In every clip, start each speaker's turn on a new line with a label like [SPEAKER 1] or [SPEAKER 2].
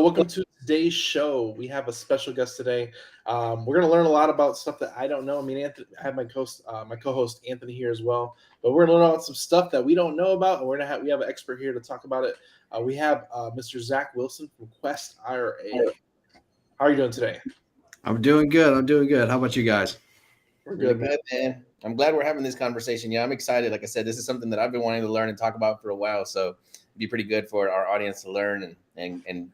[SPEAKER 1] welcome to today's show. We have a special guest today. We're going to learn a lot about stuff that I don't know. I mean, Anthony, I have my co-host Anthony here as well. But we're going to learn about some stuff that we don't know about, and we have an expert here to talk about it. We have Mr. Zach Wilson from Quest IRA. How are you doing today?
[SPEAKER 2] I'm doing good. How about you guys?
[SPEAKER 1] We're
[SPEAKER 3] Really
[SPEAKER 1] good, man.
[SPEAKER 3] good, man. I'm glad we're having this conversation. Yeah, I'm excited. Like I said, this is something that I've been wanting to learn and talk about for a while. So it'd be pretty good for our audience to learn and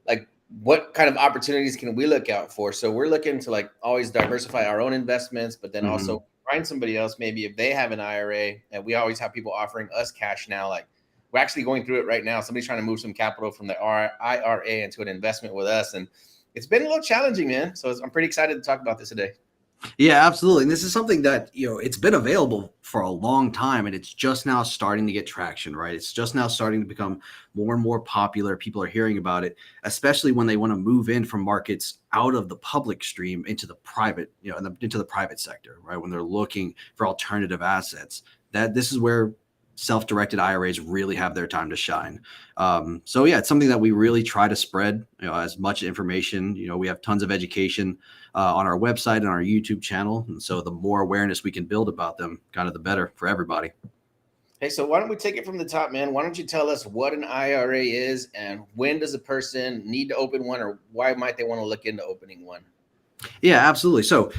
[SPEAKER 3] like what kind of opportunities can we look out for? So we're looking to like always diversify our own investments, but then also find somebody else, maybe if they have an IRA, and we always have people offering us cash now. Like we're actually going through it right now. Somebody's trying to move some capital from the IRA into an investment with us. And it's been a little challenging, man. So I'm pretty excited to talk about this today.
[SPEAKER 2] Yeah, absolutely. And this is something that, it's been available for a long time, and it's just now starting to get traction, right? It's just now starting to become more and more popular. People are hearing about it, especially when they want to move in from markets out of the public stream into the private, into the private sector, right? When they're looking for alternative assets, this is where self-directed IRAs really have their time to shine. So yeah, it's something that we really try to spread, as much information. We have tons of education on our website and our YouTube channel. And so the more awareness we can build about them, kind of the better for everybody.
[SPEAKER 3] Hey, so why don't we take it from the top, man? Why don't you tell us what an IRA is and when does a person need to open one, or why might they want to look into opening one?
[SPEAKER 2] Yeah, absolutely. So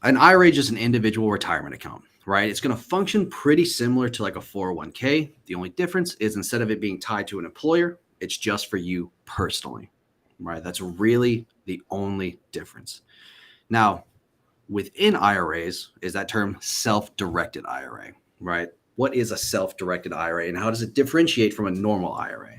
[SPEAKER 2] an IRA is just an individual retirement account, right? It's going to function pretty similar to like a 401k. The only difference is instead of it being tied to an employer, it's just for you personally, right? That's really the only difference. Now, within IRAs is that term self-directed IRA, right? What is a self-directed IRA and how does it differentiate from a normal IRA?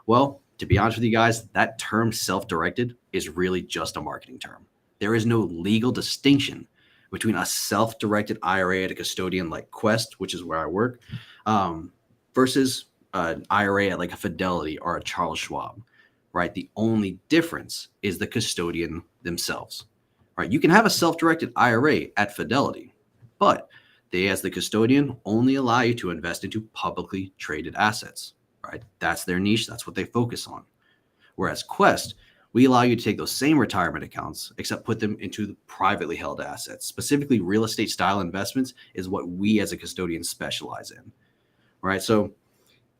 [SPEAKER 2] Well, to be honest with you guys, that term self-directed is really just a marketing term. There is no legal distinction between a self-directed IRA at a custodian like Quest, which is where I work, versus an IRA at like a Fidelity or a Charles Schwab, right? The only difference is the custodian themselves, right? You can have a self-directed IRA at Fidelity, but they, as the custodian, only allow you to invest into publicly traded assets, right? That's their niche. That's what they focus on. Whereas Quest, we allow you to take those same retirement accounts, except put them into privately held assets. Specifically, real estate style investments is what we as a custodian specialize in, right? So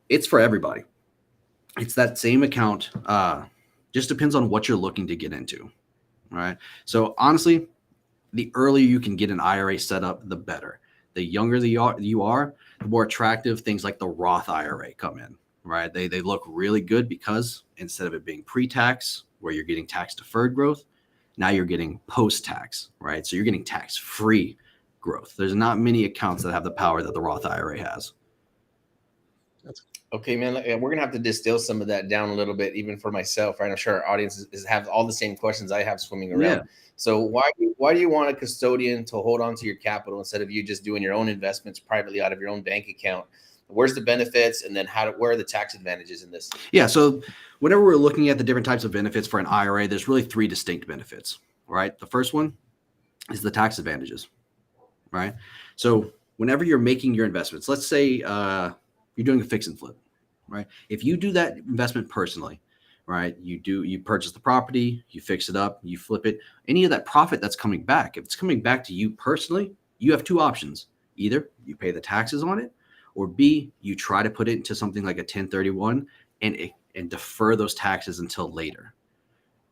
[SPEAKER 2] it's for everybody. It's that same account. Just depends on what you're looking to get into, right? So honestly, the earlier you can get an IRA set up, the better. The younger you are, the more attractive things like the Roth IRA come in, right? They look really good because instead of it being pre-tax, where you're getting tax-deferred growth, now you're getting post-tax, right? So you're getting tax-free growth. There's not many accounts that have the power that the Roth IRA has.
[SPEAKER 3] Okay, man, we're going to have to distill some of that down a little bit, even for myself, right? I'm sure our audience have all the same questions I have swimming around. Yeah. So why do you want a custodian to hold on to your capital instead of you just doing your own investments privately out of your own bank account? Where's the benefits, and then where are the tax advantages in this?
[SPEAKER 2] Yeah, so whenever we're looking at the different types of benefits for an IRA, there's really three distinct benefits, right? The first one is the tax advantages, right? So whenever you're making your investments, let's say you're doing a fix and flip, right? If you do that investment personally, right, you purchase the property, you fix it up, you flip it, any of that profit that's coming back, if it's coming back to you personally, you have two options. Either you pay the taxes on it, or B, you try to put it into something like a 1031 and defer those taxes until later.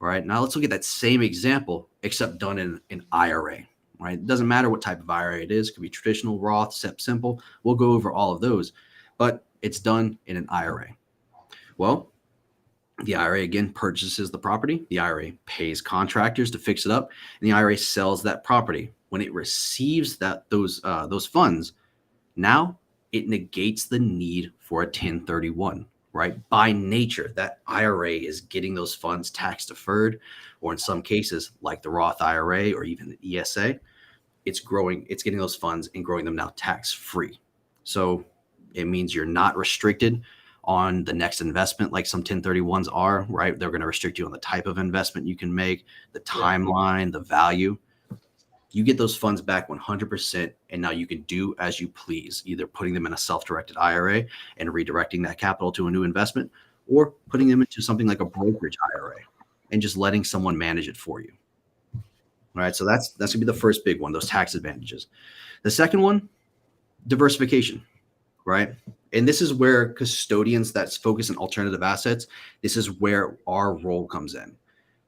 [SPEAKER 2] All right. Now let's look at that same example, except done in an IRA. Right. It doesn't matter what type of IRA it is. It could be traditional, Roth, SEP simple. We'll go over all of those, but it's done in an IRA. Well, the IRA again purchases the property. The IRA pays contractors to fix it up, and the IRA sells that property. When it receives those funds, now it negates the need for a 1031, right? By nature, that IRA is getting those funds tax deferred, or in some cases, like the Roth IRA or even the ESA, it's getting those funds and growing them now tax free. So it means you're not restricted on the next investment like some 1031s are, right? They're going to restrict you on the type of investment you can make, the timeline, the value. You get those funds back 100%, and now you can do as you please, either putting them in a self-directed IRA and redirecting that capital to a new investment, or putting them into something like a brokerage IRA and just letting someone manage it for you. All right. So that's going to be the first big one, those tax advantages. The second one, diversification, right? And this is where custodians that focus on alternative assets, this is where our role comes in,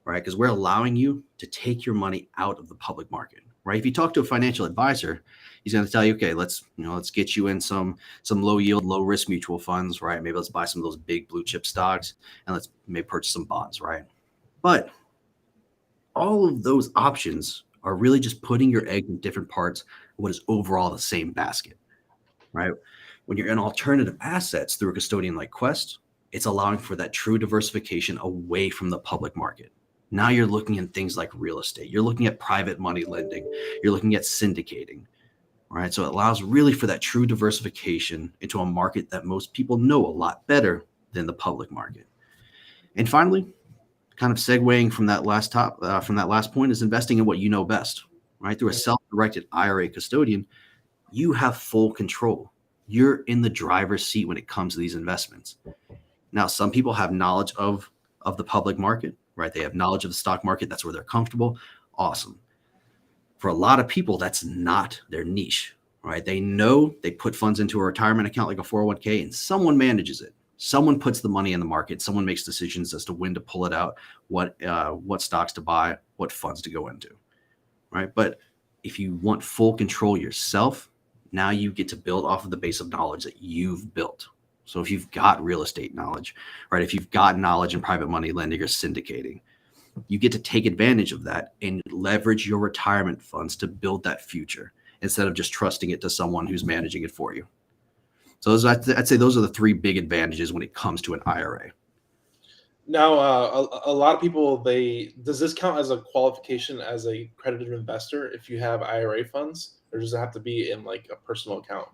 [SPEAKER 2] right? Because we're allowing you to take your money out of the public market, right? If you talk to a financial advisor, he's going to tell you, okay, let's get you in some low yield, low risk mutual funds, right? Maybe let's buy some of those big blue chip stocks and let's maybe purchase some bonds, right? But all of those options are really just putting your egg in different parts of what is overall the same basket, right? When you're in alternative assets through a custodian like Quest, it's allowing for that true diversification away from the public market. Now you're looking at things like real estate. You're looking at private money lending. You're looking at syndicating, right? So it allows really for that true diversification into a market that most people know a lot better than the public market. And finally, kind of segueing from that last point is investing in what you know best, right? Through a self-directed IRA custodian, you have full control. You're in the driver's seat when it comes to these investments. Now, some people have knowledge of the public market, right? They have knowledge of the stock market. That's where they're comfortable. Awesome. For a lot of people, that's not their niche, right? They know they put funds into a retirement account like a 401k and someone manages it. Someone puts the money in the market. Someone makes decisions as to when to pull it out, what stocks to buy, what funds to go into, right? But if you want full control yourself, now you get to build off of the base of knowledge that you've built. So if you've got real estate knowledge, right? If you've got knowledge in private money lending or syndicating, you get to take advantage of that and leverage your retirement funds to build that future instead of just trusting it to someone who's managing it for you. So I'd say those are the three big advantages when it comes to an IRA.
[SPEAKER 1] Now, a lot of people, does this count as a qualification as a accredited investor if you have IRA funds, or does it have to be in like a personal account?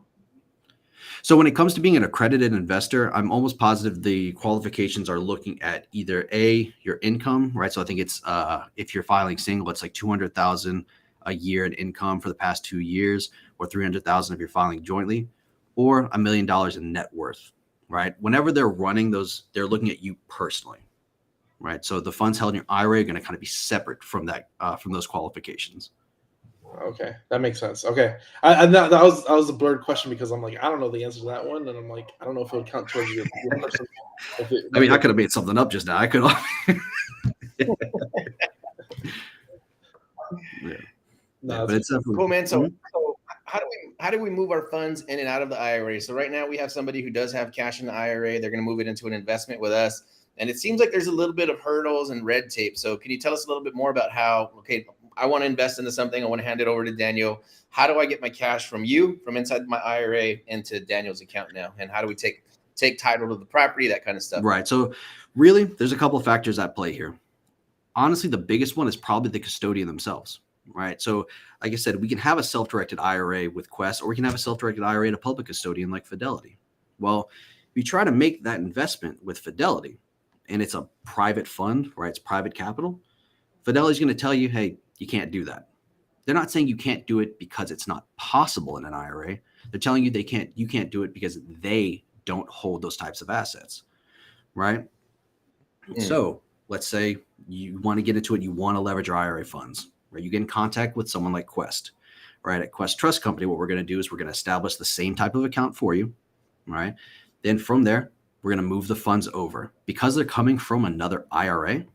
[SPEAKER 2] So when it comes to being an accredited investor, I'm almost positive the qualifications are looking at either your income, right? So I think it's if you're filing single, it's like 200,000 a year in income for the past 2 years, or 300,000 if you're filing jointly, or $1 million in net worth, right? Whenever they're running those, they're looking at you personally, right? So the funds held in your IRA are going to kind of be separate from that, from those qualifications.
[SPEAKER 1] Okay, that makes sense. Okay, that was a blurred question because I'm like, I don't know the answer to that one, and I'm like, I don't know if it would count towards your personal.
[SPEAKER 2] I mean, I could have made something up just now. I could have. Yeah.
[SPEAKER 1] No,
[SPEAKER 2] but it's
[SPEAKER 3] cool, man. So how do we move our funds in and out of the IRA? So right now we have somebody who does have cash in the IRA. They're going to move it into an investment with us, and it seems like there's a little bit of hurdles and red tape. So can you tell us a little bit more about how? Okay, I want to invest into something. I want to hand it over to Daniel. How do I get my cash from inside my IRA into Daniel's account now? And how do we take title to the property, that kind of stuff?
[SPEAKER 2] Right. So really, there's a couple of factors at play here. Honestly, the biggest one is probably the custodian themselves, right? So like I said, we can have a self-directed IRA with Quest, or we can have a self-directed IRA in a public custodian like Fidelity. Well, if you try to make that investment with Fidelity and it's a private fund, right? It's private capital. Fidelity's going to tell you, hey, you can't do that. They're not saying you can't do it because it's not possible in an IRA. They're telling you you can't do it because they don't hold those types of assets, right? So let's say you want to get into it, you want to leverage your IRA funds, right? You get in contact with someone like Quest, right? At Quest Trust Company, what we're going to do is we're going to establish the same type of account for you, right? Then from there, we're going to move the funds over. Because they're coming from another IRA,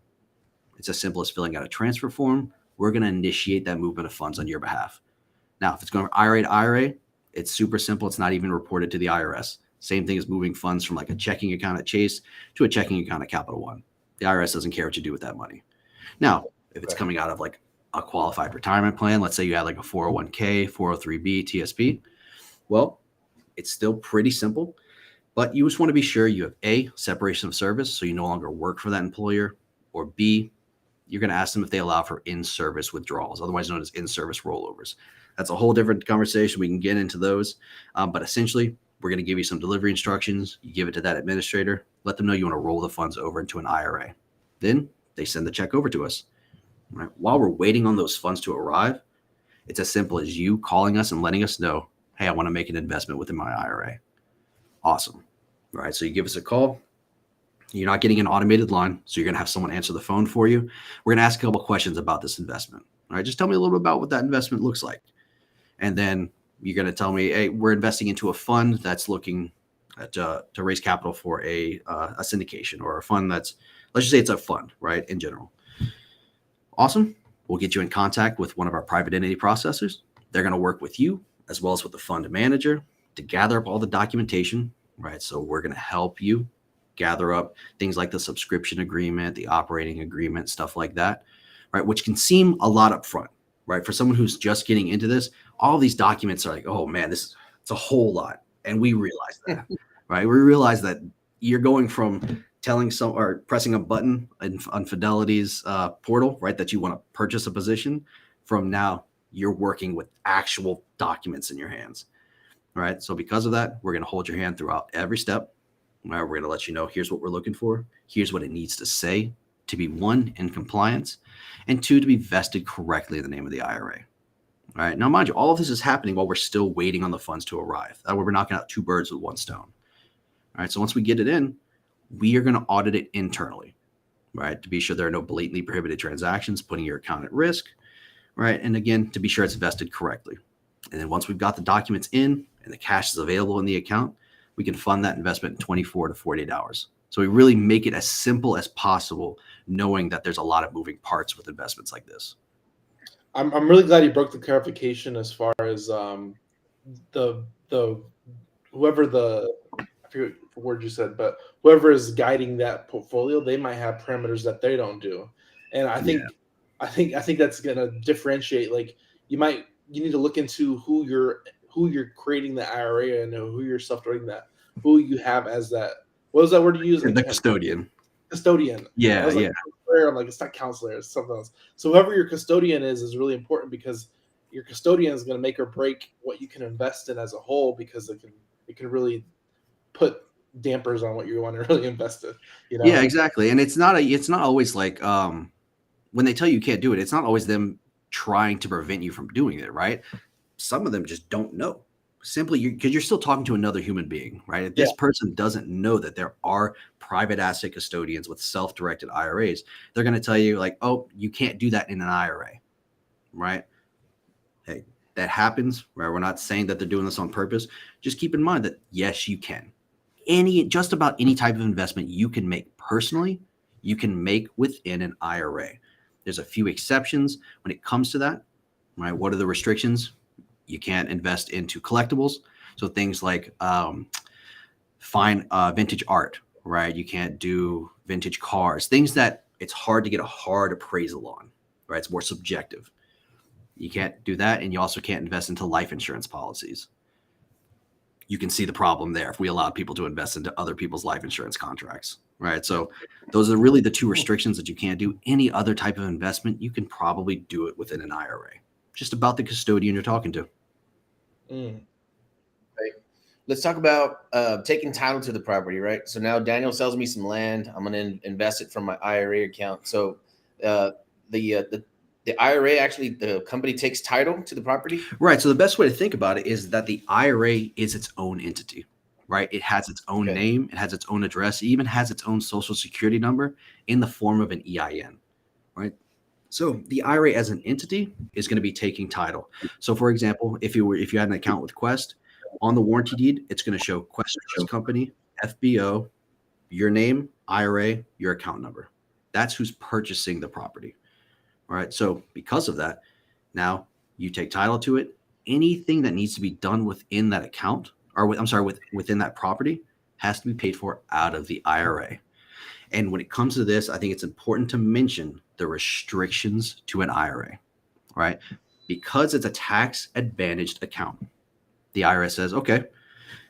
[SPEAKER 2] it's as simple as filling out a transfer form. We're going to initiate that movement of funds on your behalf. Now, if it's going from IRA to IRA, it's super simple. It's not even reported to the IRS. Same thing as moving funds from like a checking account at Chase to a checking account at Capital One. The IRS doesn't care what you do with that money. Now, if it's coming out of like a qualified retirement plan, let's say you had like a 401k, 403b, TSP, well, it's still pretty simple, but you just want to be sure you have A, separation of service, so you no longer work for that employer, or B, you're going to ask them if they allow for in-service withdrawals, otherwise known as in-service rollovers. That's a whole different conversation. We can get into those. But essentially, we're going to give you some delivery instructions. You give it to that administrator. Let them know you want to roll the funds over into an IRA. Then they send the check over to us. Right? While we're waiting on those funds to arrive, it's as simple as you calling us and letting us know, hey, I want to make an investment within my IRA. Awesome. All right. So you give us a call. You're not getting an automated line, so you're going to have someone answer the phone for you. We're going to ask a couple questions about this investment. All right, just tell me a little bit about what that investment looks like. And then you're going to tell me, hey, we're investing into a fund that's looking to raise capital for a syndication, or a fund that's, let's just say it's a fund, right, in general. Awesome. We'll get you in contact with one of our private entity processors. They're going to work with you as well as with the fund manager to gather up all the documentation, right? So we're going to help you gather up things like the subscription agreement, the operating agreement, stuff like that, right? Which can seem a lot up front, right? For someone who's just getting into this, all these documents are like, oh man, it's a whole lot. And we realize that, right? We realize that you're going from telling or pressing a button on Fidelity's portal, right, that you want to purchase a position, from now you're working with actual documents in your hands, right? So because of that, we're going to hold your hand throughout every step. Right? We're going to let you know, here's what we're looking for. Here's what it needs to say to be, 1, in compliance, and 2, to be vested correctly in the name of the IRA. All right. Now, mind you, all of this is happening while we're still waiting on the funds to arrive. That way we're knocking out 2 birds with 1 stone. All right. So once we get it in, we are going to audit it internally, right, to be sure there are no blatantly prohibited transactions putting your account at risk, right? And again, to be sure it's vested correctly. And then once we've got the documents in and the cash is available in the account, we can fund that investment in 24 to 48 hours. So we really make it as simple as possible, knowing that there's a lot of moving parts with investments like this.
[SPEAKER 1] I'm really glad you broke the clarification as far as the whoever the, I forget what word you said, but whoever is guiding that portfolio, they might have parameters that they don't do. And I think that's gonna differentiate. Like you need to look into who you're creating the IRA and who you're self-directing that, who you have as that. What was that word you used?
[SPEAKER 2] The custodian.
[SPEAKER 1] Custodian.
[SPEAKER 2] Yeah,
[SPEAKER 1] yeah. I'm like, it's not counselor, it's something else. So whoever your custodian is really important, because your custodian is going to make or break what you can invest in as a whole, because it can really put dampers on what you want to really invest in. You know?
[SPEAKER 2] Yeah, exactly. And it's not always like when they tell you can't do it, it's not always them trying to prevent you from doing it, right? Some of them just don't know. Simply because you're still talking to another human being, right? If this person doesn't know that there are private asset custodians with self-directed IRAs, they're going to tell you like, oh, you can't do that in an IRA, right? Hey, that happens, right? We're not saying that they're doing this on purpose. Just keep in mind that yes, you can. Just about any type of investment you can make personally, you can make within an IRA. There's a few exceptions when it comes to that, right? What are the restrictions? You can't invest into collectibles. So things like vintage art, right? You can't do vintage cars, things that it's hard to get a hard appraisal on, right? It's more subjective. You can't do that. And you also can't invest into life insurance policies. You can see the problem there if we allow people to invest into other people's life insurance contracts, right? So those are really the 2 restrictions that you can't do. Any other type of investment, you can probably do it within an IRA. Just about the custodian you're talking to.
[SPEAKER 3] Right. Let's talk about taking title to the property, right? So now Daniel sells me some land. I'm going to invest it from my IRA account. So the IRA, actually, the company takes title to the property?
[SPEAKER 2] Right. So the best way to think about it is that the IRA is its own entity, right? It has its own name. It has its own address. It even has its own social security number in the form of an EIN, right? So the IRA as an entity is going to be taking title. So for example, if you had an account with Quest, on the warranty deed, it's going to show Quest Trust Company, FBO, your name, IRA, your account number. That's who's purchasing the property. All right. So because of that, now you take title to it. Anything that needs to be done within that account, or within that property, has to be paid for out of the IRA. And when it comes to this, I think it's important to mention the restrictions to an IRA, right? Because it's a tax advantaged account. The IRS says, okay,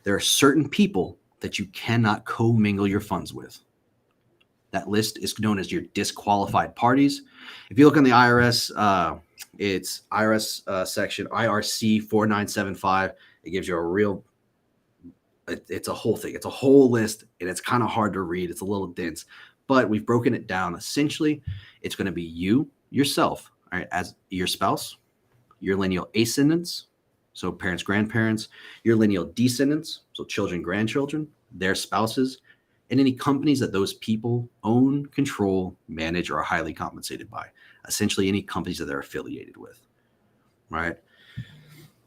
[SPEAKER 2] there are certain people that you cannot commingle your funds with. That list is known as your disqualified parties. If you look on the IRS, it's IRS section IRC 4975. It gives you it's a whole thing. It's a whole list, and it's kind of hard to read. It's a little dense, but we've broken it down. Essentially, it's going to be you, yourself, all right, as your spouse, your lineal ascendants, so parents, grandparents, your lineal descendants, so children, grandchildren, their spouses, and any companies that those people own, control, manage, or are highly compensated by. Essentially, any companies that they're affiliated with, right?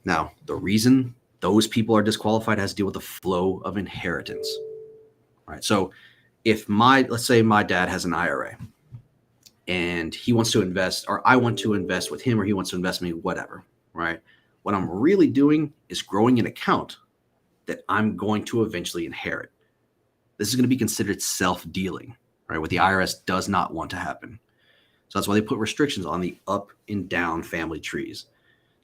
[SPEAKER 2] Now, the reason those people are disqualified has to do with the flow of inheritance, right? So if let's say my dad has an IRA and he wants to invest, or I want to invest with him, or he wants to invest in me, whatever, right? What I'm really doing is growing an account that I'm going to eventually inherit. This is going to be considered self-dealing, right? What the IRS does not want to happen. So that's why they put restrictions on the up and down family trees.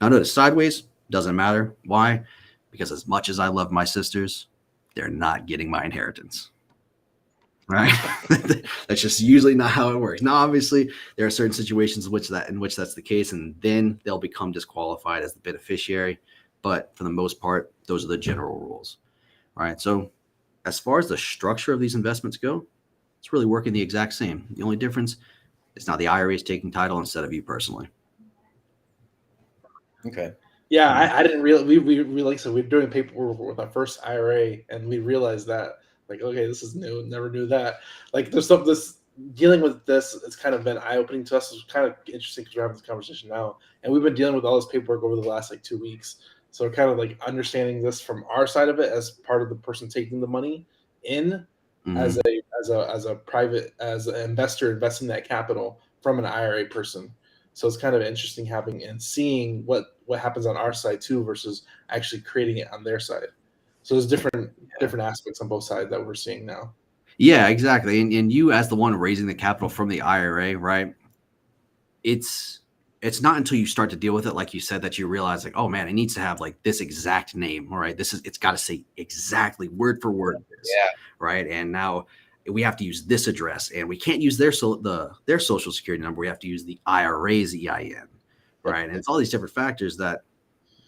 [SPEAKER 2] Now notice sideways doesn't matter. Why? Because as much as I love my sisters, they're not getting my inheritance. Right? That's just usually not how it works. Now, obviously, there are certain situations in which that's the case, and then they'll become disqualified as the beneficiary. But for the most part, those are the general rules. All right. So as far as the structure of these investments go, it's really working the exact same. The only difference is now the IRA is taking title instead of you personally.
[SPEAKER 3] Okay.
[SPEAKER 1] Yeah, I didn't realize we like I said, we were doing paperwork with our first IRA, and we realized that like, okay, this is new. Never knew that. Like, there's some this dealing with this. It's kind of been eye opening to us. It's kind of interesting because we're having this conversation now, and we've been dealing with all this paperwork over the last like 2 weeks. So we're kind of like understanding this from our side of it as part of the person taking the money in, as a private as an investor investing that capital from an IRA person. So it's kind of interesting having and seeing what happens on our side too versus actually creating it on their side. So there's different aspects on both sides that we're seeing now.
[SPEAKER 2] Yeah, exactly. And you as the one raising the capital from the IRA, right? It's not until you start to deal with it, like you said, that you realize like, oh man, it needs to have like this exact name, all right? It's got to say exactly word for word this, right? And now we have to use this address, and we can't use their social security number. We have to use the IRA's EIN, right? And it's all these different factors that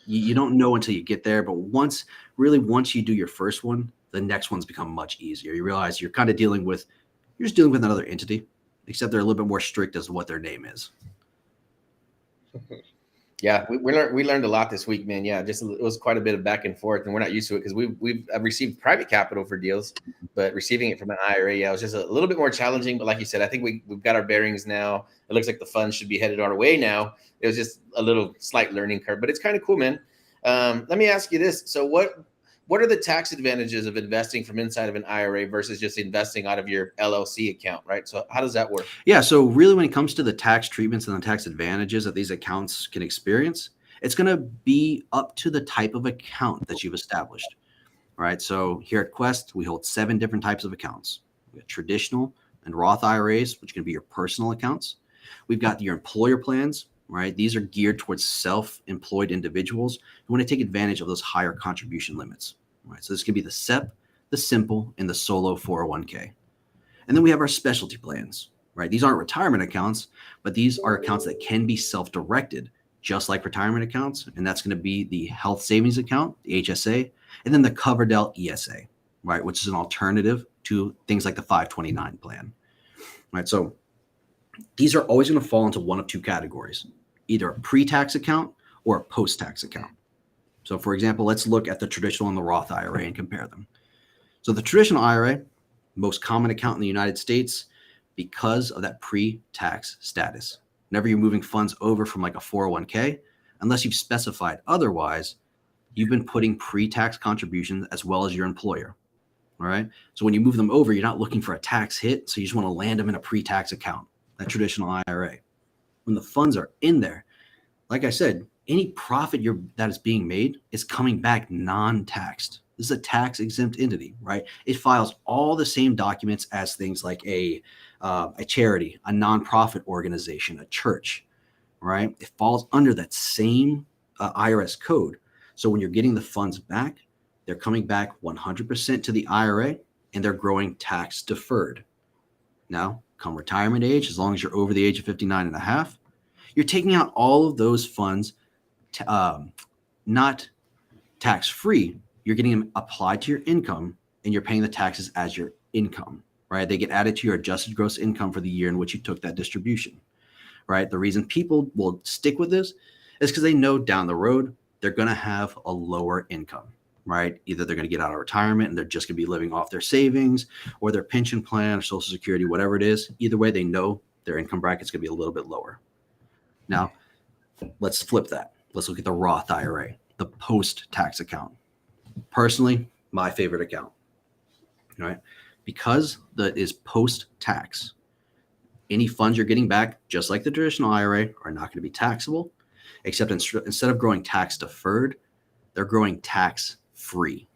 [SPEAKER 2] you don't know until you get there. But once you do your first one, the next ones become much easier. You realize you're just dealing with another entity, except they're a little bit more strict as to what their name is.
[SPEAKER 3] Yeah, we learned a lot this week, man. Yeah, just it was quite a bit of back and forth, and we're not used to it because we've received private capital for deals, but receiving it from an IRA, yeah, it was just a little bit more challenging. But like you said, I think we've got our bearings now. It looks like the funds should be headed our way now. It was just a little slight learning curve, but it's kind of cool, man. Let me ask you this: so what are the tax advantages of investing from inside of an IRA versus just investing out of your LLC account, right? So how does that work?
[SPEAKER 2] Yeah, so really when it comes to the tax treatments and the tax advantages that these accounts can experience, it's going to be up to the type of account that you've established, right? So here at Quest, we hold 7 different types of accounts. We have traditional and Roth IRAs, which can be your personal accounts. We've got your employer plans, right? These are geared towards self-employed individuals who want to take advantage of those higher contribution limits, right? So this can be the SEP, the simple, and the solo 401k. And then we have our specialty plans, right? These aren't retirement accounts, but these are accounts that can be self-directed, just like retirement accounts. And that's going to be the health savings account, the HSA, and then the Coverdell ESA, right? Which is an alternative to things like the 529 plan, right? So these are always going to fall into one of 2 categories, either a pre-tax account or a post-tax account. So for example, let's look at the traditional and the Roth IRA and compare them. So the traditional IRA, most common account in the United States, because of that pre-tax status. Whenever you're moving funds over from like a 401k, unless you've specified otherwise, you've been putting pre-tax contributions as well as your employer. All right. So when you move them over, you're not looking for a tax hit. So you just want to land them in a pre-tax account, that traditional IRA. When the funds are in there, like I said, any profit that is being made is coming back non-taxed. This is a tax-exempt entity, right? It files all the same documents as things like a charity, a nonprofit organization, a church, right? It falls under that same IRS code. So when you're getting the funds back, they're coming back 100% to the IRA, and they're growing tax deferred. Now, come retirement age, as long as you're over the age of 59 and a half, you're taking out all of those funds, not tax-free. You're getting them applied to your income, and you're paying the taxes as your income, right? They get added to your adjusted gross income for the year in which you took that distribution, right? The reason people will stick with this is because they know down the road they're going to have a lower income, right? Either they're going to get out of retirement and they're just going to be living off their savings or their pension plan or Social Security, whatever it is. Either way, they know their income bracket's going to be a little bit lower. Now, let's flip that. Let's look at the Roth IRA, the post-tax account. Personally, my favorite account, right? Because that is post-tax. Any funds you're getting back, just like the traditional IRA, are not going to be taxable, except instead of growing tax deferred, they're growing tax free,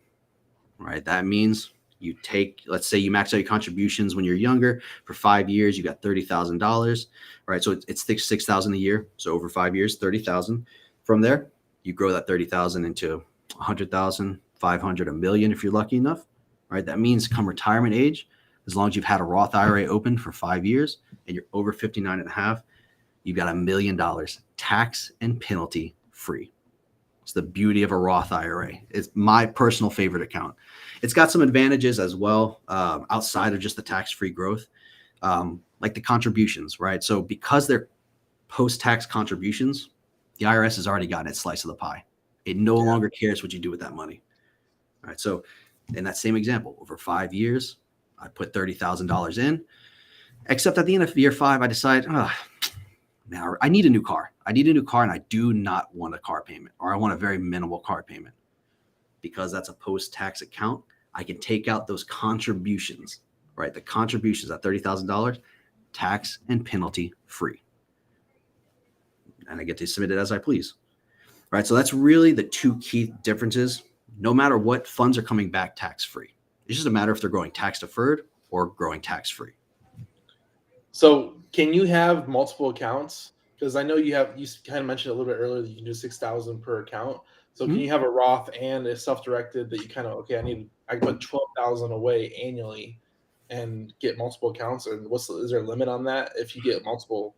[SPEAKER 2] right? That means you take, let's say you max out your contributions when you're younger for 5 years, you got $30,000, right? So it's $6,000 a year. So over 5 years, 30,000. From there, you grow that 30,000 into 100,000, 500, a million if you're lucky enough, right? That means come retirement age, as long as you've had a Roth IRA open for 5 years and you're over 59 and a half, you've got $1 million tax and penalty free. It's the beauty of a Roth IRA. It's my personal favorite account. It's got some advantages as well, outside of just the tax-free growth, like the contributions, right? So because they're post-tax contributions, the IRS has already gotten its slice of the pie. It no longer cares what you do with that money. All right. So in that same example, over 5 years, I put $30,000 in, except at the end of year 5, I decide, man, I need a new car. I need a new car and I do not want a car payment, or I want a very minimal car payment. Because that's a post-tax account, I can take out those contributions, right? The contributions at $30,000, tax and penalty free. And I get to submit it as I please, right? So that's really the two key differences. No matter what, funds are coming back tax-free. It's just a matter if they're growing tax-deferred or growing tax-free.
[SPEAKER 1] So can you have multiple accounts? Because I know you kind of mentioned a little bit earlier that you can do 6,000 per account. So can you have a Roth and a self-directed that you kind of, okay, I can put 12,000 away annually and get multiple accounts? Or is there a limit on that if you get multiple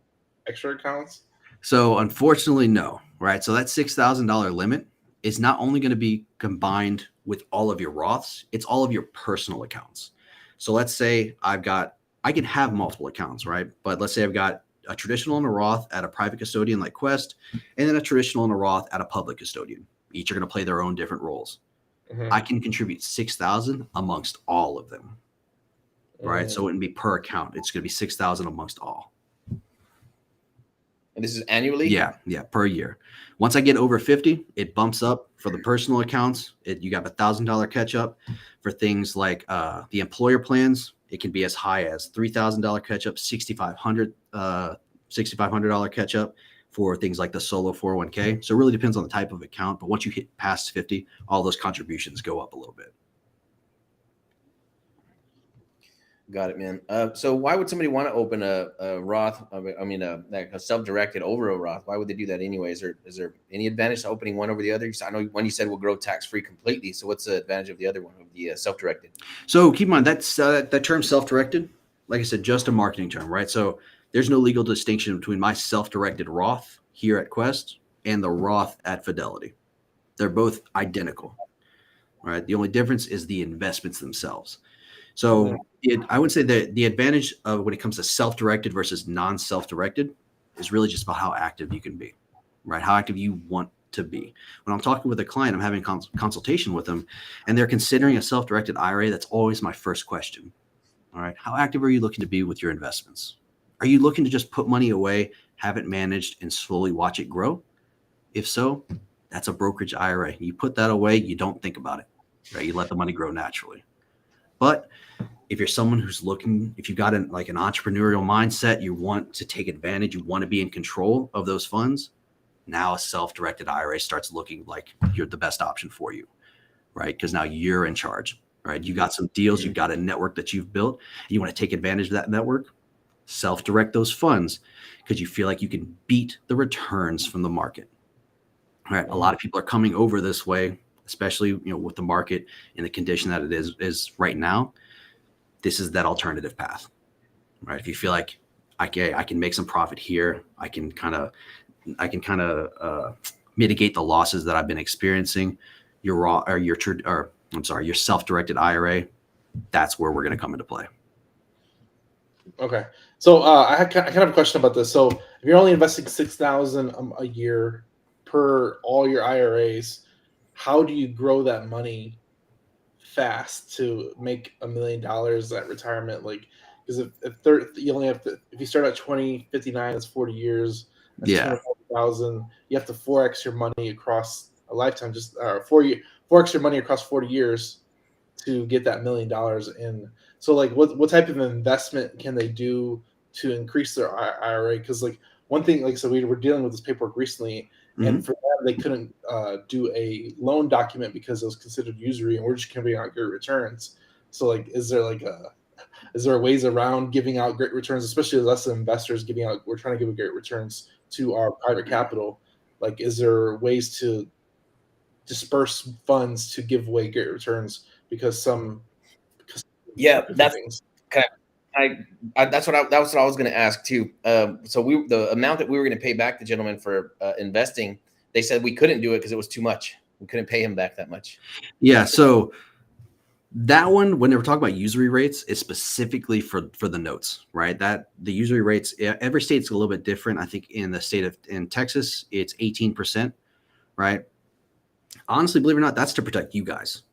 [SPEAKER 1] extra accounts?
[SPEAKER 2] So unfortunately, no, right? So that $6,000 limit is not only going to be combined with all of your Roths, it's all of your personal accounts. So let's say I can have multiple accounts, right? But let's say I've got a traditional and a Roth at a private custodian like Quest, and then a traditional and a Roth at a public custodian. Each are going to play their own different roles. Mm-hmm. I can contribute 6,000 amongst all of them, right? So it wouldn't be per account. It's going to be 6,000 amongst all.
[SPEAKER 3] And this is annually?
[SPEAKER 2] Yeah, per year. Once I get over 50, it bumps up for the personal accounts. You got $1,000 catch up. For things like the employer plans, it can be as high as $3,000 catch up, $6,500 catch up for things like the solo 401k. So it really depends on the type of account. But once you hit past 50, all those contributions go up a little bit.
[SPEAKER 3] Got it, man. So why would somebody want to open a Roth? Like a self-directed over a Roth? Why would they do that anyways? Is there any advantage to opening one over the other? I know one you said will grow tax-free completely. So what's the advantage of the other one, of the self-directed?
[SPEAKER 2] So keep in mind, that term self-directed, like I said, just a marketing term, right? So there's no legal distinction between my self-directed Roth here at Quest and the Roth at Fidelity. They're both identical, right? The only difference is the investments themselves. So I would say that the advantage of when it comes to self-directed versus non-self-directed is really just about how active you can be, right? How active you want to be. When I'm talking with a client, I'm having a consultation with them, and they're considering a self-directed IRA. That's always my first question. All right. How active are you looking to be with your investments? Are you looking to just put money away, have it managed, and slowly watch it grow? If so, that's a brokerage IRA. You put that away, you don't think about it, right? You let the money grow naturally. But if you're someone who's looking, if you've got an entrepreneurial mindset, you want to take advantage, you want to be in control of those funds, now a self-directed IRA starts looking like you're the best option for you, right? Because now you're in charge, right? You got some deals, you've got a network that you've built, you want to take advantage of that network, self-direct those funds because you feel like you can beat the returns from the market, right? A lot of people are coming over this way, especially with the market in the condition that it is right now. This is that alternative path, right? If you feel like I can make some profit here, I can kind of mitigate the losses that I've been experiencing. Your self-directed IRA, that's where we're going to come into play.
[SPEAKER 1] Okay, so I kind of have a question about this. So if you're only investing 6,000 a year per all your IRAs, how do you grow that money fast to make $1 million at retirement? Like, because you only have to, if you start at 2059, that's 40 years, that's
[SPEAKER 2] Yeah.
[SPEAKER 1] 240,000. You have to 4x your money across a lifetime, just 4x your money across 40 years to get that $1 million. And so, like, what type of investment can they do to increase their IRA? Because, like, one thing, like, so we were dealing with this paperwork recently, and for them, they couldn't do a loan document because it was considered usury, and we're just giving out great returns. So, like, is there ways around giving out great returns, especially as us investors giving out? We're trying to give great returns to our private capital. Like, is there ways to disperse funds to give away great returns because
[SPEAKER 3] Yeah, that's
[SPEAKER 1] things?
[SPEAKER 3] kind of that's what I was going to ask too. So the amount that we were going to pay back the gentleman for investing, they said we couldn't do it because it was too much. We couldn't pay him back that much.
[SPEAKER 2] Yeah. So that one, when they were talking about usury rates, is specifically for the notes, right? That the usury rates, every state's a little bit different. I think in Texas, it's 18%, right? Honestly, believe it or not, that's to protect you guys.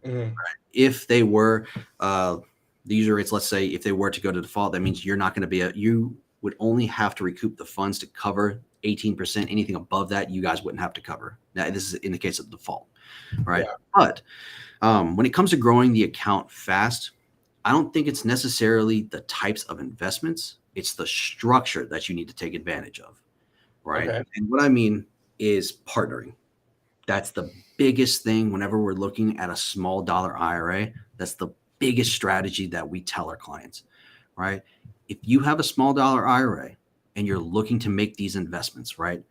[SPEAKER 1] Mm-hmm.
[SPEAKER 2] If they were the usury rates, let's say if they were to go to default, that means you're not going to be you would only have to recoup the funds to cover 18%. Anything above that, you guys wouldn't have to cover. Now, this is in the case of default, right? Yeah. But when it comes to growing the account fast, I don't think it's necessarily the types of investments. It's the structure that you need to take advantage of, right? Okay. And what I mean is partnering. That's the biggest thing whenever we're looking at a small dollar IRA. That's the biggest strategy that we tell our clients, right? If you have a small dollar IRA and you're looking to make these investments, right?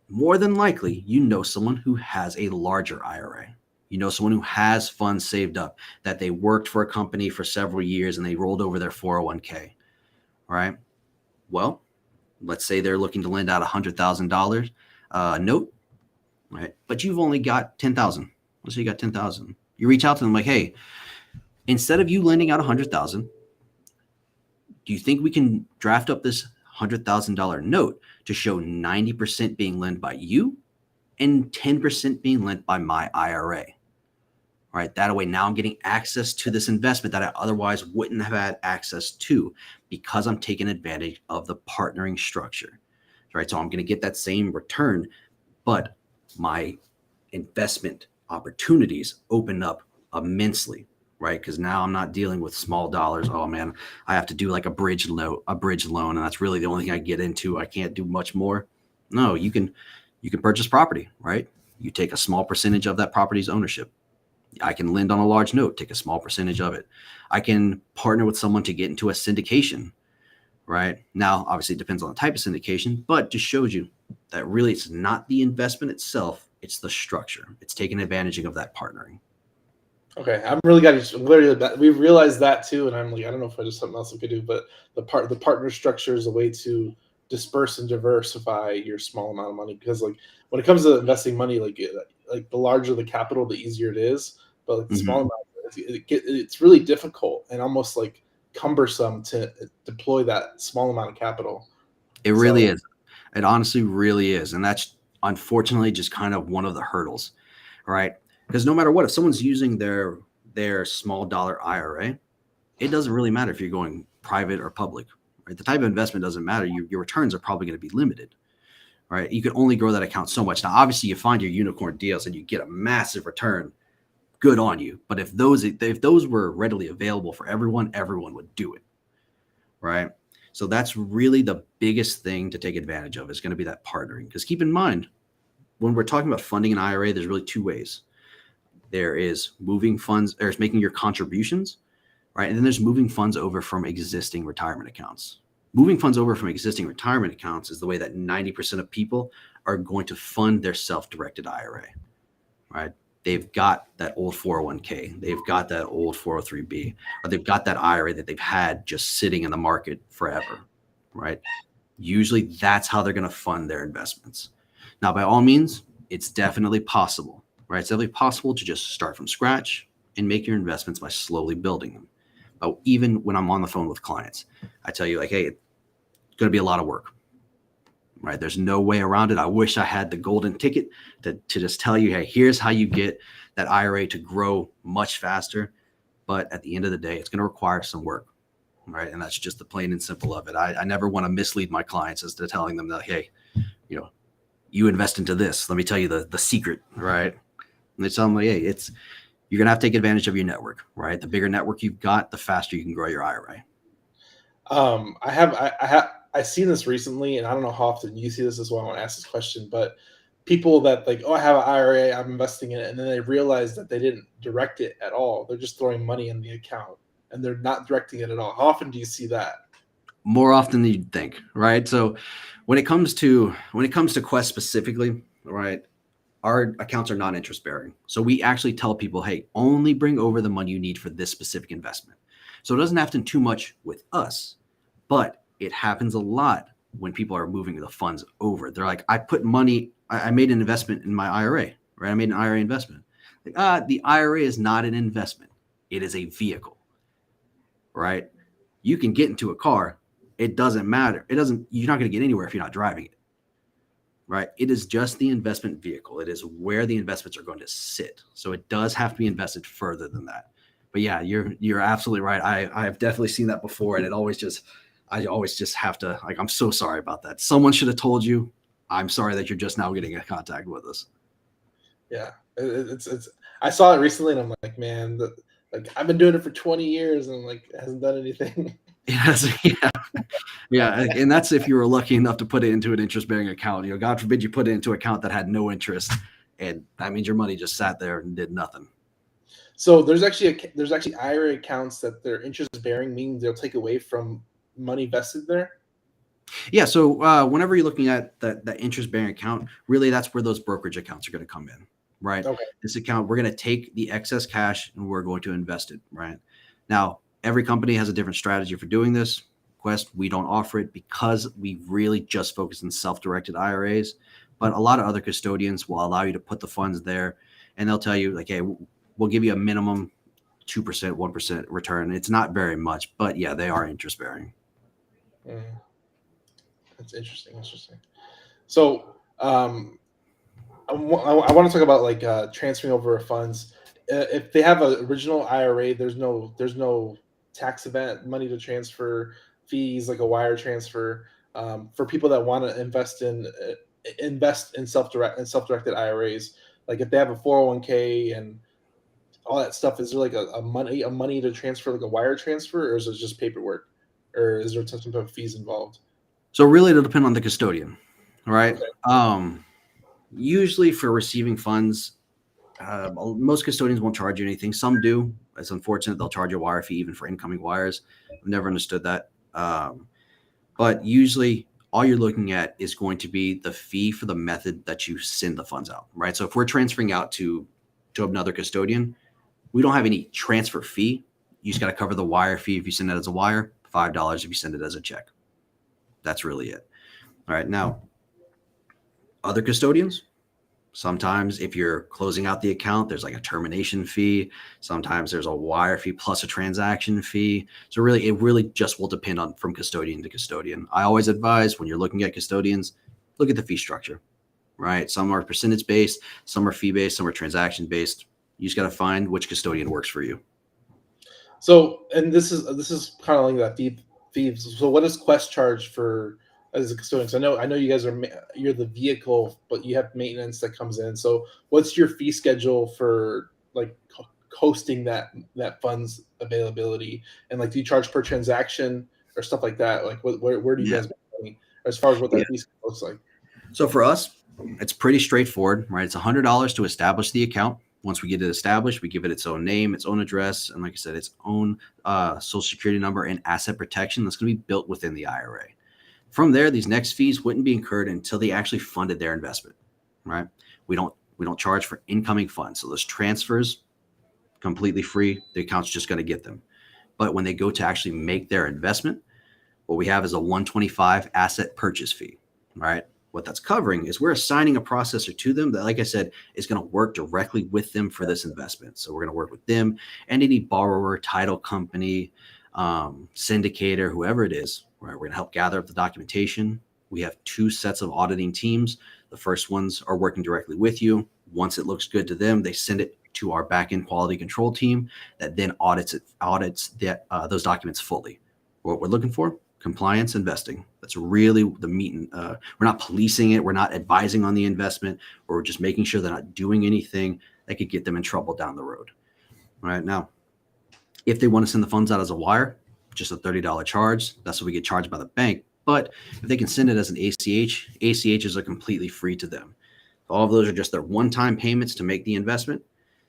[SPEAKER 2] More than likely, you know someone who has a larger IRA. You know someone who has funds saved up, that they worked for a company for several years and they rolled over their 401k, all right? Well, let's say they're looking to lend out $100,000 note, right? But you've only got 10,000. Let's say you got 10,000. You reach out to them like, hey, instead of you lending out 100,000, do you think we can draft up this $100,000 note to show 90% being lent by you and 10% being lent by my IRA? All right, that way now I'm getting access to this investment that I otherwise wouldn't have had access to because I'm taking advantage of the partnering structure. Right, so I'm going to get that same return, but my investment opportunities open up immensely, right? Because now I'm not dealing with small dollars. Oh man, I have to do like a bridge loan, and that's really the only thing I get into. I can't do much more. No, you can purchase property, right? You take a small percentage of that property's ownership. I can lend on a large note, take a small percentage of it. I can partner with someone to get into a syndication, right? Now, obviously it depends on the type of syndication, but just shows you that really it's not the investment itself, it's the structure. It's taking advantage of that partnering.
[SPEAKER 1] Okay, I'm really glad we've realized that too, and I'm like, I don't know if there's something else we could do, but the partner structure is a way to disperse and diversify your small amount of money, because like when it comes to investing money, like the larger the capital, the easier it is, but like the small amount, it's really difficult and almost like cumbersome to deploy that small amount of capital.
[SPEAKER 2] It really is. It honestly really is. And that's unfortunately just kind of one of the hurdles, right? Because no matter what, if someone's using their small dollar IRA, it doesn't really matter if you're going private or public, right? The type of investment doesn't matter. Your returns are probably going to be limited, right? You can only grow that account so much. Now, obviously you find your unicorn deals and you get a massive return. Good on you. But if those were readily available for everyone would do it, right? So that's really the biggest thing to take advantage of is going to be that partnering. Because keep in mind, when we're talking about funding an IRA, there's really two ways. There is moving funds, or making your contributions, right? And then there's moving funds over from existing retirement accounts. Moving funds over from existing retirement accounts is the way that 90% of people are going to fund their self-directed IRA, right? They've got that old 401k, they've got that old 403b, or they've got that IRA that they've had just sitting in the market forever, right? Usually that's how they're going to fund their investments. Now, by all means, it's definitely possible, right? It's definitely possible to just start from scratch and make your investments by slowly building them. But even when I'm on the phone with clients, I tell you like, hey, it's going to be a lot of work. right? There's no way around it. I wish I had the golden ticket to just tell you, hey, here's how you get that IRA to grow much faster. But at the end of the day, it's going to require some work, right? And that's just the plain and simple of it. I never want to mislead my clients as to telling them that, hey, you invest into this. Let me tell you the secret, right? And they tell them, like, hey, you're going to have to take advantage of your network, right? The bigger network you've got, the faster you can grow your IRA.
[SPEAKER 1] I've seen this recently, and I don't know how often you see this as well. I want to ask this question, but people that like, oh, I have an IRA, I'm investing in it, and then they realize that they didn't direct it at all. They're just throwing money in the account, and they're not directing it at all. How often do you see that?
[SPEAKER 2] More often than you'd think, right? So when it comes to Quest specifically, right, our accounts are non-interest bearing. So we actually tell people, hey, only bring over the money you need for this specific investment. So it doesn't happen too much with us, but it happens a lot when people are moving the funds over. They're like, I made an investment in my IRA, right? I made an IRA investment. Like, the IRA is not an investment. It is a vehicle, right? You can get into a car. It doesn't matter. You're not going to get anywhere if you're not driving it, right? It is just the investment vehicle. It is where the investments are going to sit. So it does have to be invested further than that. But yeah, you're absolutely right. I have definitely seen that before, and I always just have to, like, I'm so sorry about that. Someone should have told you. I'm sorry that you're just now getting in contact with us.
[SPEAKER 1] Yeah, it's I saw it recently, and I'm like, man, like I've been doing it for 20 years, and like it hasn't done anything.
[SPEAKER 2] Yes, yeah, and that's if you were lucky enough to put it into an interest-bearing account. God forbid you put it into an account that had no interest, and that means your money just sat there and did nothing.
[SPEAKER 1] So there's actually IRA accounts that they're interest bearing, meaning they'll take away from money vested there.
[SPEAKER 2] Yeah, so whenever you're looking at that interest-bearing account, really that's where those brokerage accounts are going to come in, right?
[SPEAKER 1] Okay.
[SPEAKER 2] This account, we're going to take the excess cash and we're going to invest it, right? Now, every company has a different strategy for doing this. Quest, we don't offer it because we really just focus on self-directed IRAs, but a lot of other custodians will allow you to put the funds there, and they'll tell you, like, hey, we'll give you a minimum 2%, 1% return. It's not very much, but yeah, they are interest-bearing.
[SPEAKER 1] That's interesting. So I want to talk about like transferring over of funds. If they have an original IRA, there's no tax event money to transfer, fees like a wire transfer. For people that want to invest in self-directed IRAs, like if they have a 401k and all that stuff, is there like a money to transfer, like a wire transfer, or is it just paperwork, or is there some type of fees involved?
[SPEAKER 2] So really, it'll depend on the custodian, right?
[SPEAKER 1] Okay.
[SPEAKER 2] Usually for receiving funds, most custodians won't charge you anything. Some do. It's unfortunate they'll charge a wire fee even for incoming wires. I've never understood that. But usually all you're looking at is going to be the fee for the method that you send the funds out, right? So if we're transferring out to another custodian, we don't have any transfer fee. You just got to cover the wire fee. If you send it as a wire, $5 if you send it as a check. That's really it. All right. Now, other custodians, sometimes if you're closing out the account, there's like a termination fee. Sometimes there's a wire fee plus a transaction fee. So really, it really just will depend on from custodian to custodian. I always advise when you're looking at custodians, look at the fee structure, right? Some are percentage based, some are fee based, some are transaction based. You just got to find which custodian works for you.
[SPEAKER 1] So, and this is kind of like that thieves. So what does Quest charge for as a custodian? So I know you guys you're the vehicle, but you have maintenance that comes in. So what's your fee schedule for like hosting that funds availability? And like, do you charge per transaction or stuff like that? Like where do you guys make money as far as what that fee looks like?
[SPEAKER 2] So for us, it's pretty straightforward, right? It's $100 to establish the account. Once we get it established, we give it its own name, its own address, and like I said, its own social security number and asset protection that's going to be built within the IRA. From there, these next fees wouldn't be incurred until they actually funded their investment, right? We don't charge for incoming funds. So those transfers, completely free. The account's just going to get them. But when they go to actually make their investment, what we have is a $125 asset purchase fee, right? What that's covering is we're assigning a processor to them that, like I said, is going to work directly with them for this investment. So we're going to work with them and any borrower, title company, syndicator, whoever it is. Right? We're going to help gather up the documentation. We have 2 sets of auditing teams. The first ones are working directly with you. Once it looks good to them, they send it to our back-end quality control team that then audits those documents fully. What we're looking for, compliance investing. That's really the meat. We're not policing it. We're not advising on the investment. We're just making sure they're not doing anything that could get them in trouble down the road. All right. Now, if they want to send the funds out as a wire, just a $30 charge. That's what we get charged by the bank. But if they can send it as an ACH, ACHs are completely free to them. All of those are just their one-time payments to make the investment.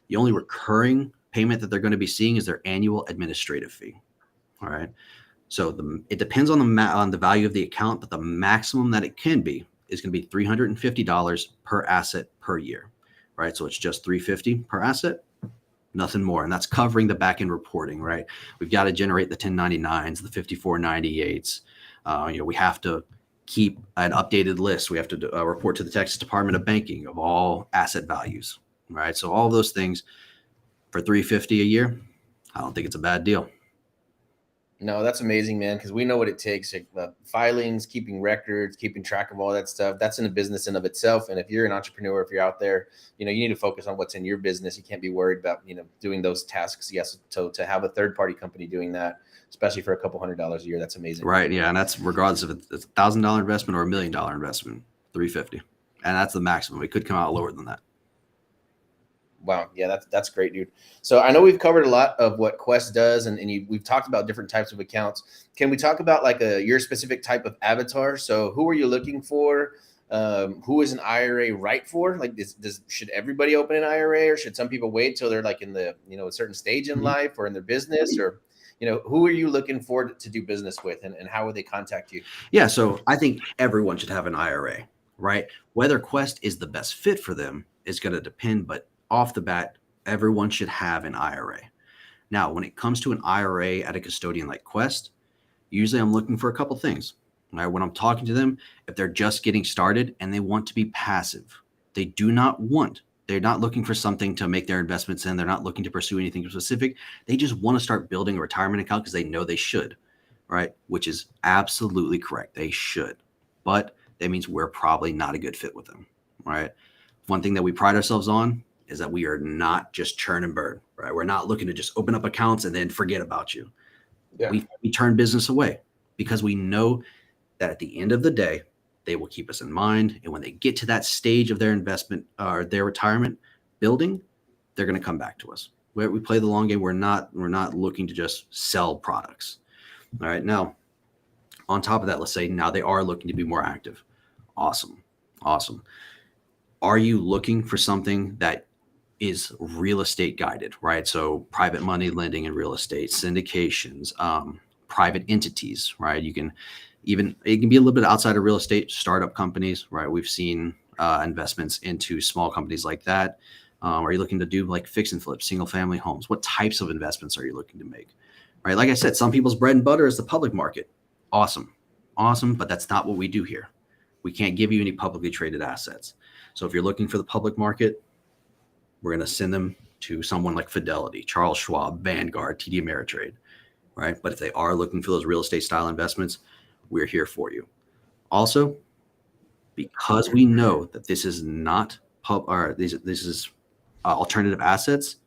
[SPEAKER 2] The only recurring payment that they're going to be seeing is their annual administrative fee. All right. So it depends on the value of the account, but the maximum that it can be is going to be $350 per asset per year. Right. So it's just $350 per asset, nothing more. And that's covering the back end reporting. Right. We've got to generate the 1099s, the 5498s. We have to keep an updated list. We have to report to the Texas Department of Banking of all asset values. Right. So all of those things for $350 a year, I don't think it's a bad deal.
[SPEAKER 3] No, that's amazing, man, because we know what it takes. Filings, keeping records, keeping track of all that stuff. That's in a business in of itself. And if you're an entrepreneur, if you're out there, you need to focus on what's in your business. You can't be worried about, doing those tasks. Yes. So to have a third-party company doing that, especially for a couple $100 a year, that's amazing.
[SPEAKER 2] Right. Yeah. And that's regardless if it's $1,000 investment or $1 million investment, $350. And that's the maximum. It could come out lower than that.
[SPEAKER 3] Wow. Yeah, that's great, dude. So I know we've covered a lot of what Quest does, and we've talked about different types of accounts. Can we talk about like your specific type of avatar? So who are you looking for? Who is an IRA right for? Like should everybody open an IRA, or should some people wait till they're like in the, a certain stage in life or in their business, or, who are you looking for to do business with, and how would they contact you?
[SPEAKER 2] Yeah. So I think everyone should have an IRA, right? Whether Quest is the best fit for them is going to depend, but off the bat, everyone should have an IRA. Now, when it comes to an IRA at a custodian like Quest, usually I'm looking for a couple things. Right? When I'm talking to them, if they're just getting started and they want to be passive, they're not looking for something to make their investments in. They're not looking to pursue anything specific. They just want to start building a retirement account because they know they should, right? Which is absolutely correct. They should, but that means we're probably not a good fit with them, right? One thing that we pride ourselves on is that we are not just churn and burn, right? We're not looking to just open up accounts and then forget about you. Yeah. We turn business away because we know that at the end of the day, they will keep us in mind. And when they get to that stage of their investment or their retirement building, they're going to come back to us. We play the long game. We're not looking to just sell products. All right. Now, on top of that, let's say now they are looking to be more active. Awesome. Are you looking for something that is real estate guided, right? So private money lending in real estate, syndications, private entities, right? It can be a little bit outside of real estate, startup companies, right? We've seen investments into small companies like that. Are you looking to do like fix and flip, single family homes? What types of investments are you looking to make, right? Like I said, some people's bread and butter is the public market. Awesome. But that's not what we do here. We can't give you any publicly traded assets. So if you're looking for the public market, we're going to send them to someone like Fidelity, Charles Schwab, Vanguard, TD Ameritrade, right? But if they are looking for those real estate style investments, we're here for you. Also, because we know that this is not this is alternative assets,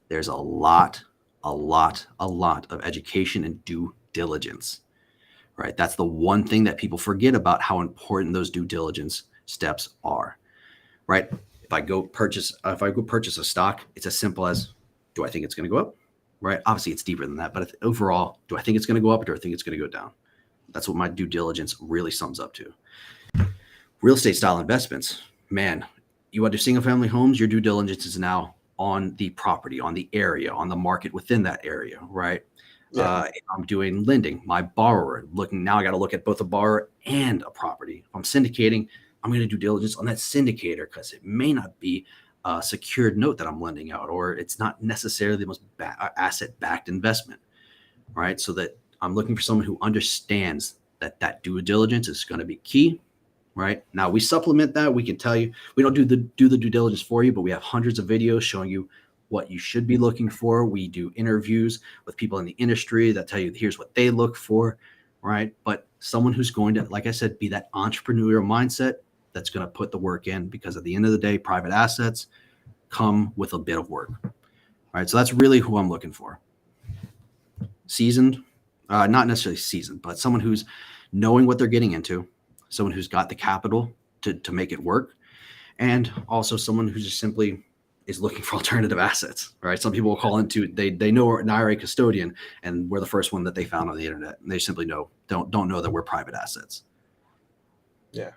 [SPEAKER 2] there's a lot of education and due diligence, right? That's the one thing that people forget about how important those due diligence steps are, right? If I go purchase a stock, it's as simple as, do I think it's going to go up, right? Obviously, it's deeper than that, but overall, do I think it's going to go up or do I think it's going to go down? That's what my due diligence really sums up to. Real estate style investments, man, you want to do single family homes, your due diligence is now on the property, on the area, on the market within that area, right? Yeah. I'm doing lending, my borrower now I got to look at both a borrower and a property. If I'm syndicating, I'm going to do diligence on that syndicator because it may not be a secured note that I'm lending out, or it's not necessarily the most asset-backed investment, right? So that I'm looking for someone who understands that due diligence is going to be key, right? Now we supplement that. We can tell you, we don't do the due diligence for you, but we have hundreds of videos showing you what you should be looking for. We do interviews with people in the industry that tell you, here's what they look for. right? But someone who's going to, like I said, be that entrepreneurial mindset that's going to put the work in, because at the end of the day, private assets come with a bit of work, right? So that's really who I'm looking for. Seasoned, not necessarily seasoned, but someone who's knowing what they're getting into, someone who's got the capital to make it work, and also someone who just simply is looking for alternative assets, right? Some people will call into, they know an IRA custodian, and we're the first one that they found on the internet, and they simply don't know that we're private assets.
[SPEAKER 1] Yeah.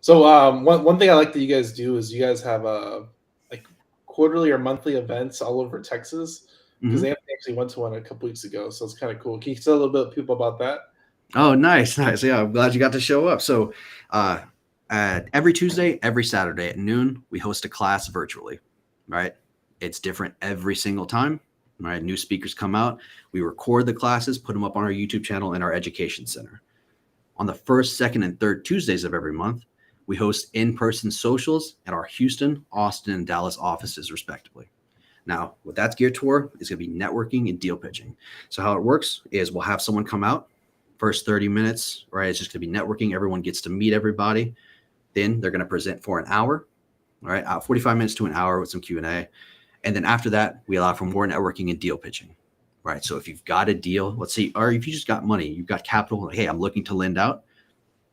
[SPEAKER 1] So one thing I like that you guys do is you guys have like quarterly or monthly events all over Texas, because
[SPEAKER 2] Mm-hmm.
[SPEAKER 1] Anthony actually went to one a couple weeks ago, so it's kind of cool. Can you tell a little bit of people about that?
[SPEAKER 2] Oh, nice. Yeah, I'm glad you got to show up. So every Tuesday, every Saturday at noon, we host a class virtually, right? It's different every single time, right? New speakers come out. We record the classes, put them up on our YouTube channel and our education center. On the first, second, and third Tuesdays of every month, we host in-person socials at our Houston, Austin, and Dallas offices, respectively. Now, what that's geared toward is going to be networking and deal pitching. So how it works is we'll have someone come out, first 30 minutes, right? It's just going to be networking. Everyone gets to meet everybody. Then they're going to present for an hour, right? 45 minutes to an hour with some Q&A. And then after that, we allow for more networking and deal pitching, right? So if you've got a deal, let's say, or if you just got money, you've got capital, hey, I'm looking to lend out,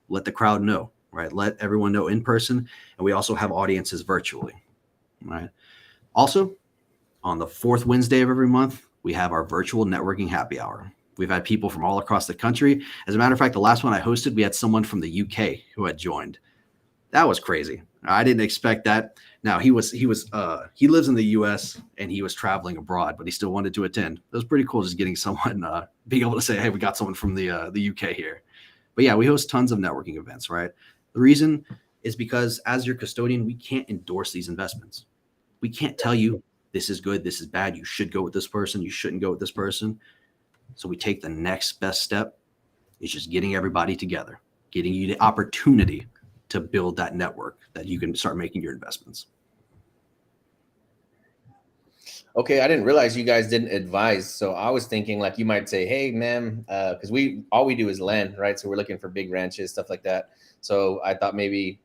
[SPEAKER 2] let the crowd know, right? Let everyone know in person. And we also have audiences virtually, right? Also, on the fourth Wednesday of every month, we have our virtual networking happy hour. We've had people from all across the country. As a matter of fact, the last one I hosted, we had someone from the UK who had joined. That was crazy. I didn't expect that. Now he lives in the US and he was traveling abroad, but he still wanted to attend. It was pretty cool just getting someone, being able to say, hey, we got someone from the UK here. But yeah, we host tons of networking events, right? The reason is because as your custodian, we can't endorse these investments. We can't tell you this is good, this is bad, you should go with this person, you shouldn't go with this person. So we take the next best step. It's just getting everybody together, getting you the opportunity to build that network that you can start making your investments.
[SPEAKER 3] Okay, I didn't realize you guys didn't advise. So I was thinking like you might say, hey, man, because all we do is lend, right? So we're looking for big ranches, stuff like that. So I thought maybe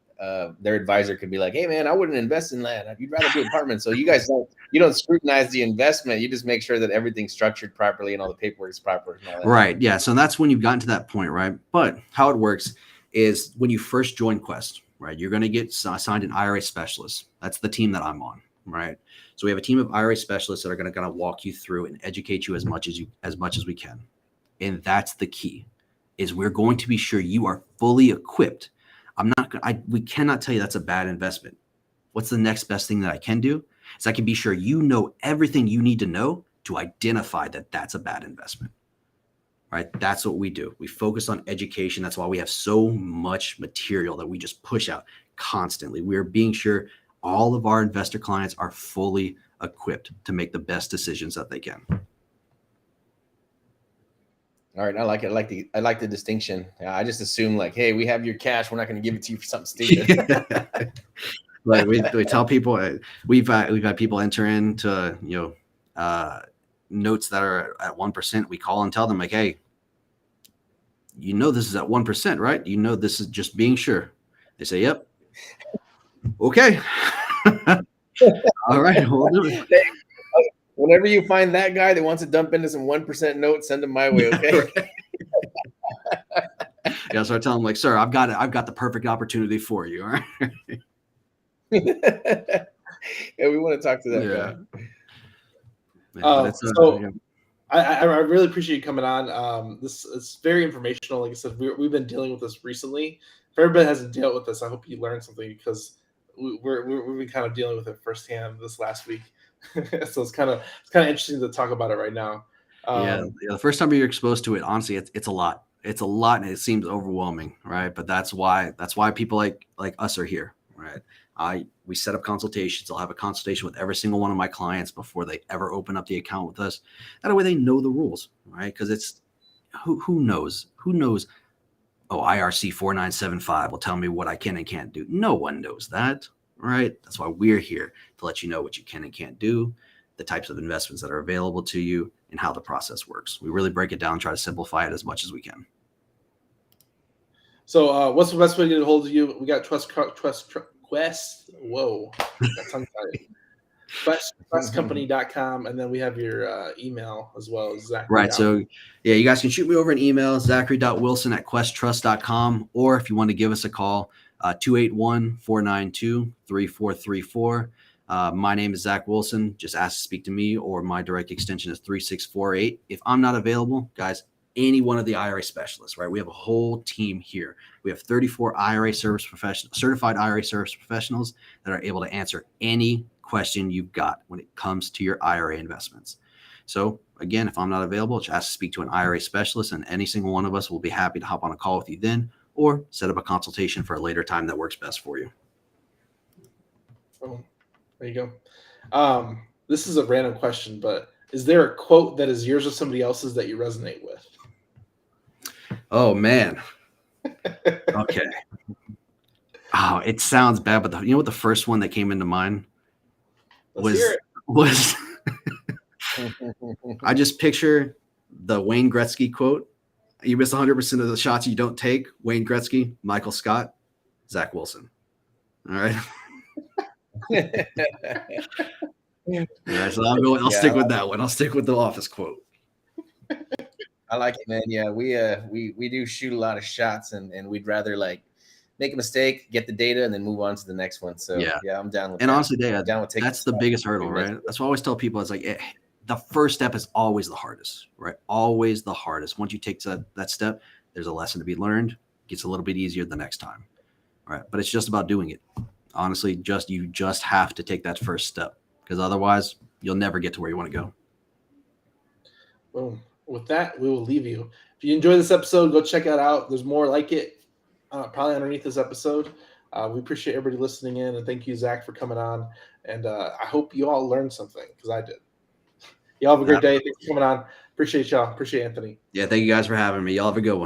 [SPEAKER 3] their advisor could be like, hey, man, I wouldn't invest in land. You'd rather do apartments. So you guys don't scrutinize the investment. You just make sure that everything's structured properly and all the paperwork is proper and all that.
[SPEAKER 2] Right. Yeah. So that's when you've gotten to that point, right? But how it works is when you first join Quest, right, you're going to get assigned an IRA specialist. That's the team that I'm on, right? So we have a team of IRA specialists that are going to walk you through and educate you as much as we can. And that's the key, is we're going to be sure you are fully equipped. We cannot tell you that's a bad investment. What's the next best thing that I can do? Is I can be sure you know everything you need to know to identify that that's a bad investment, right? That's what we do. We focus on education. That's why we have so much material that we just push out constantly. We're being sure all of our investor clients are fully equipped to make the best decisions that they can.
[SPEAKER 3] All right, I like it. I like the distinction. I just assume like, hey, we have your cash. We're not going to give it to you for something stupid.
[SPEAKER 2] Like we tell people, we've had people enter into notes that are at 1%. We call and tell them like, hey, this is at 1%, right? This is just being sure. They say, yep. Okay. All right. We'll do it.
[SPEAKER 3] Whenever you find that guy that wants to dump into some 1% notes, send them my way, okay?
[SPEAKER 2] Yeah, so I tell them like, sir, I've got the perfect opportunity for you. All right.
[SPEAKER 3] Yeah, we want to talk to that
[SPEAKER 1] guy. I really appreciate you coming on. This is very informational. Like I said, we've been dealing with this recently. If everybody hasn't dealt with this, I hope you learned something, because we've been kind of dealing with it firsthand this last week. So it's kind of interesting to talk about it right now.
[SPEAKER 2] The first time you're exposed to it, honestly, it's a lot. It's a lot, and it seems overwhelming, right? But that's why people like us are here, right? We set up consultations. I'll have a consultation with every single one of my clients before they ever open up the account with us. That way they know the rules, right? Because it's who knows? Oh, IRC 4975 will tell me what I can and can't do. No one knows that, right? That's why we're here, to let you know what you can and can't do, the types of investments that are available to you, and how the process works. We really break it down, try to simplify it as much as we can.
[SPEAKER 1] So what's the best way to get a hold of you? We got Quest. Whoa, got tongue tied. Questcompany.com, and then we have your email as well, Zachary.
[SPEAKER 2] Right. So, yeah, you guys can shoot me over an email, zachary.wilson@questtrust.com, or if you want to give us a call, 281-492-3434. My name is Zach Wilson. Just ask to speak to me, or my direct extension is 3648. If I'm not available, guys, any one of the IRA specialists, right? We have a whole team here. We have 34 IRA certified IRA service professionals that are able to answer any question you've got when it comes to your IRA investments. So again, if I'm not available, just ask to speak to an IRA specialist, and any single one of us will be happy to hop on a call with you then, or set up a consultation for a later time that works best for you.
[SPEAKER 1] Oh, there you go. This is a random question, but is there a quote that is yours or somebody else's that you resonate with?
[SPEAKER 2] Oh, man. Okay. Oh, it sounds bad, but you know what the first one that came into mind was I just picture the Wayne Gretzky quote. You miss 100% of the shots you don't take. Wayne Gretzky, Michael Scott, Zach Wilson. All right. Yeah, so I'll stick with that one. I'll stick with the Office quote.
[SPEAKER 3] I like it, man. Yeah, we do shoot a lot of shots, and we'd rather like make a mistake, get the data, and then move on to the next one. So yeah, I'm down with that.
[SPEAKER 2] And honestly, that's the biggest hurdle, right? That's what I always tell people. It's like the first step is always the hardest, right? Always the hardest. Once you take that step, there's a lesson to be learned. It gets a little bit easier the next time, right? But it's just about doing it. Honestly, you just have to take that first step, because otherwise you'll never get to where you want to go.
[SPEAKER 1] Boom. With that, we will leave you. If you enjoyed this episode, go check it out. There's more like it probably underneath this episode. We appreciate everybody listening in, and thank you, Zach, for coming on. And I hope you all learned something, because I did. Y'all have a great day. Thanks for coming on. Appreciate y'all. Appreciate Anthony.
[SPEAKER 2] Yeah, thank you guys for having me. Y'all have a good one.